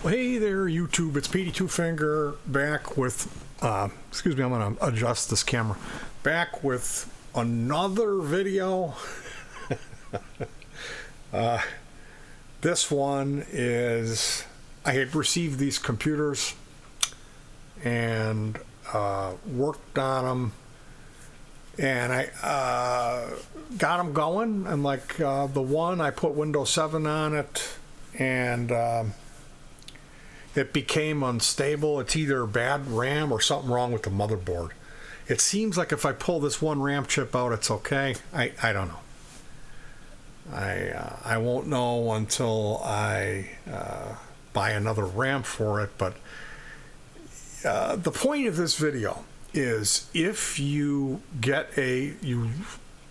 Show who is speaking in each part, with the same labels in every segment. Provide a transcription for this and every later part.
Speaker 1: Hey there, YouTube. It's Petey Two Finger back with, excuse me, I'm going to adjust this camera. Back with another video. This one is, I had received these computers and worked on them, and I got them going, and like the one, I put Windows 7 on it, and it became unstable. It's either bad RAM or something wrong with the motherboard. It seems like if I pull this one RAM chip out, it's okay. I don't know. I won't know until I buy another RAM for it. But the point of this video is, if you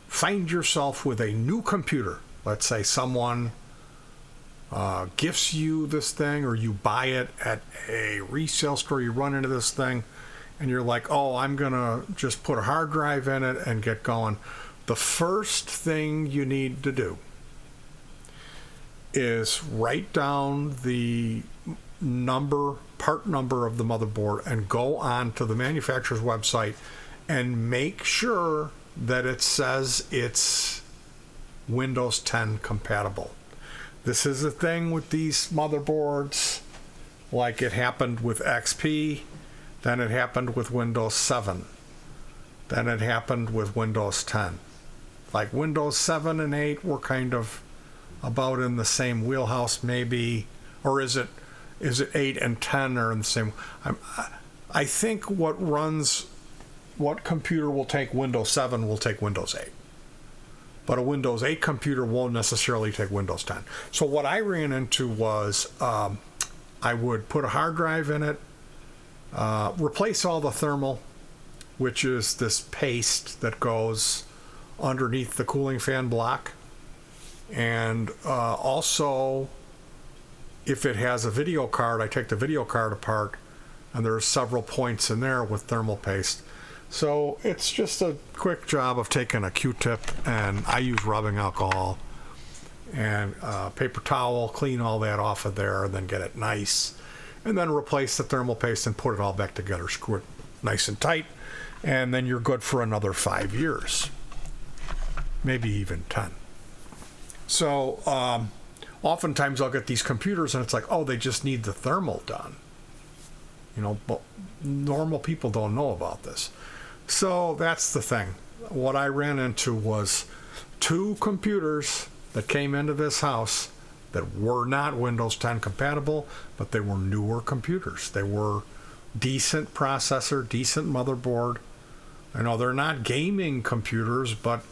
Speaker 1: find yourself with a new computer, let's say someone gifts you this thing, or you buy it at a resale store, you run into this thing and you're like, oh, I'm gonna just put a hard drive in it and get going. The first thing you need to do is write down the part number of the motherboard, and go on to the manufacturer's website and make sure that it says it's Windows 10 compatible. This is the thing with these motherboards, like it happened with XP, then it happened with Windows 7, then it happened with Windows 10. Like Windows 7 and 8 were kind of about in the same wheelhouse, maybe, or is it 8 and 10 are in the same? I think what computer will take Windows 7 will take Windows 8. But a Windows 8 computer won't necessarily take Windows 10. So what I ran into was, I would put a hard drive in it, replace all the thermal, which is this paste that goes underneath the cooling fan block, and also, if it has a video card, I take the video card apart, and there's several points in there with thermal paste. So it's just a quick job of taking a Q-tip, and I use rubbing alcohol and paper towel, clean all that off of there, and then get it nice, and then replace the thermal paste and put it all back together, screw it nice and tight, and then you're good for another 5 years, maybe even 10. So oftentimes I'll get these computers and it's like, oh, they just need the thermal done, but normal people don't know about this. So that's the thing. What I ran into was 2 computers that came into this house that were not Windows 10 compatible, but they were newer computers. They were decent processor, decent motherboard. I know they're not gaming computers, but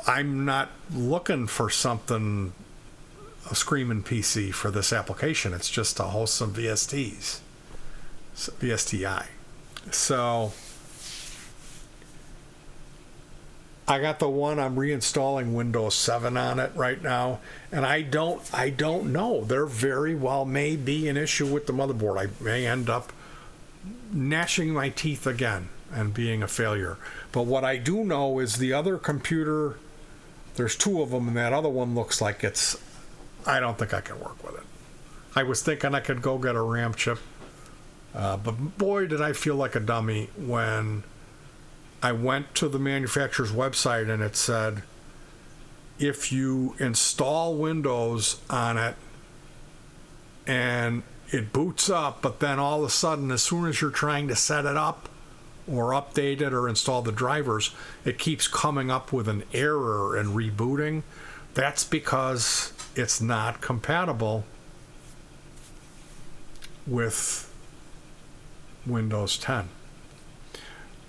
Speaker 1: I'm not looking for a screaming PC for this application. It's just to host some VSTi. So I got the one, I'm reinstalling Windows 7 on it right now, and I don't know. There very well may be an issue with the motherboard. I may end up gnashing my teeth again and being a failure. But what I do know is the other computer, there's 2 of them, and that other one looks like I don't think I can work with it. I was thinking I could go get a RAM chip, but boy, did I feel like a dummy when I went to the manufacturer's website and it said, if you install Windows on it and it boots up, but then all of a sudden, as soon as you're trying to set it up or update it or install the drivers, it keeps coming up with an error and rebooting, that's because it's not compatible with Windows 10.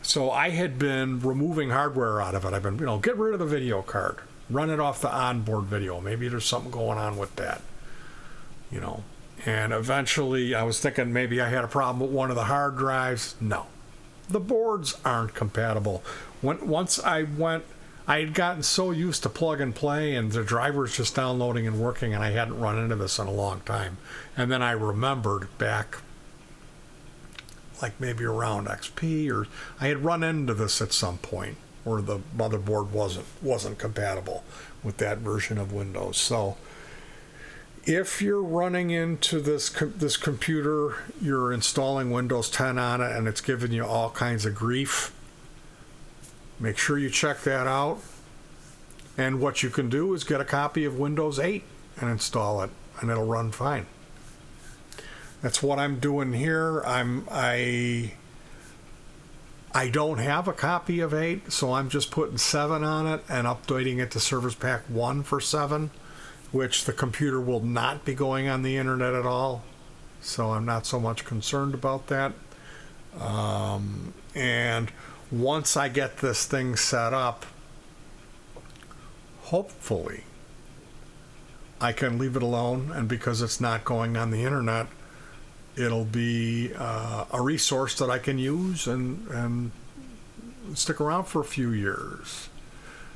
Speaker 1: So I had been removing hardware out of it. I've been, get rid of the video card, run it off the onboard video. Maybe there's something going on with that, And eventually I was thinking maybe I had a problem with one of the hard drives. No, the boards aren't compatible. Once I had gotten so used to plug and play and the drivers just downloading and working, and I hadn't run into this in a long time. And then I remembered back, like maybe around XP, or I had run into this at some point where the motherboard wasn't compatible with that version of Windows. So if you're running into this computer, you're installing Windows 10 on it, and it's giving you all kinds of grief, make sure you check that out. And what you can do is get a copy of Windows 8 and install it, and it'll run fine. That's what I'm doing here. I don't have a copy of 8, so I'm just putting 7 on it and updating it to Service Pack 1 for 7, which the computer will not be going on the internet at all. So I'm not so much concerned about that. And once I get this thing set up, hopefully I can leave it alone, and because it's not going on the internet, it'll be a resource that I can use and stick around for a few years.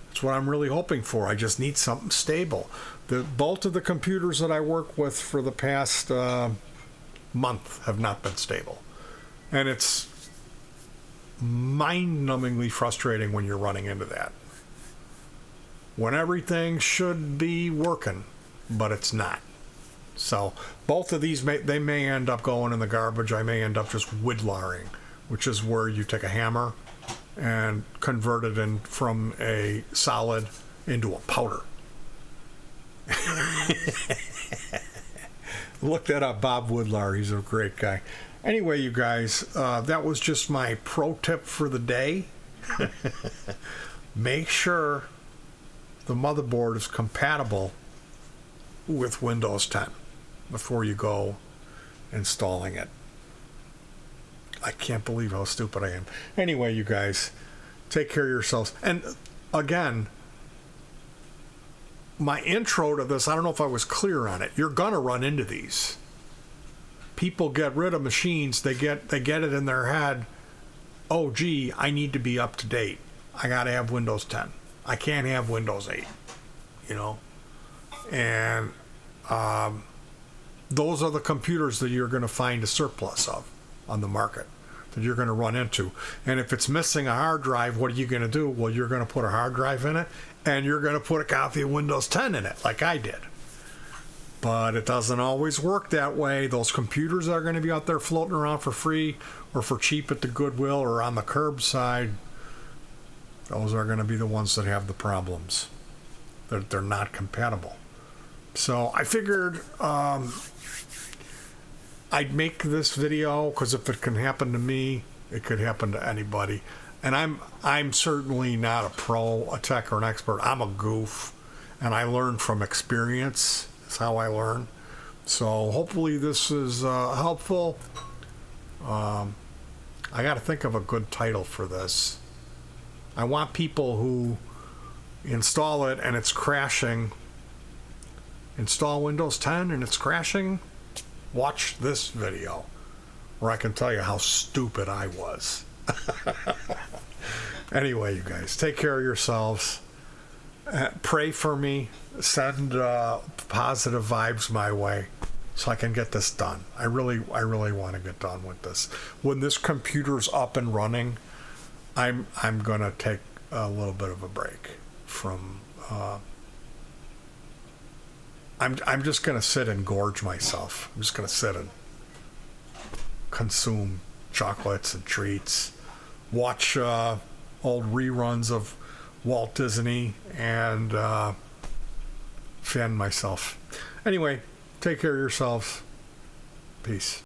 Speaker 1: That's what I'm really hoping for. I just need something stable. Both of the computers that I work with for the past month have not been stable. And it's mind-numbingly frustrating when you're running into that. When everything should be working, but it's not. So both of these they may end up going in the garbage. I may end up just whittling, which is where you take a hammer and convert it in from a solid into a powder. Look that up, Bob Woodlar. He's a great guy. Anyway, you guys, that was just my pro tip for the day. Make sure the motherboard is compatible with Windows 10 before you go installing it. I can't believe how stupid I am. Anyway, you guys, take care of yourselves. And again, my intro to this, I don't know if I was clear on it. You're gonna run into these. People get rid of machines. They get it in their head, oh gee, I need to be up to date. I gotta have Windows 10. I can't have Windows 8. You know? And those are the computers that you're going to find a surplus of on the market, that you're going to run into. And if it's missing a hard drive, what are you going to do? Well, you're going to put a hard drive in it, and you're going to put a copy of Windows 10 in it, like I did. But it doesn't always work that way. Those computers are going to be out there floating around for free or for cheap at the Goodwill or on the curbside. Those are going to be the ones that have the problems. They're not compatible. So I figured I'd make this video, because if it can happen to me, it could happen to anybody. And I'm certainly not a pro, a tech, or an expert. I'm a goof, and I learn from experience. That's how I learn. So hopefully this is helpful. I got to think of a good title for this. I want people who install it and it's crashing. Install Windows 10 and it's crashing. Watch this video where I can tell you how stupid I was. Anyway, you guys, take care of yourselves. Pray for me. Send positive vibes my way so I can get this done. I really want to get done with this. When this computer's up and running, I'm gonna take a little bit of a break from. I'm just gonna sit and gorge myself. I'm just gonna sit and consume chocolates and treats, watch old reruns of Walt Disney, and fan myself. Anyway, take care of yourselves. Peace.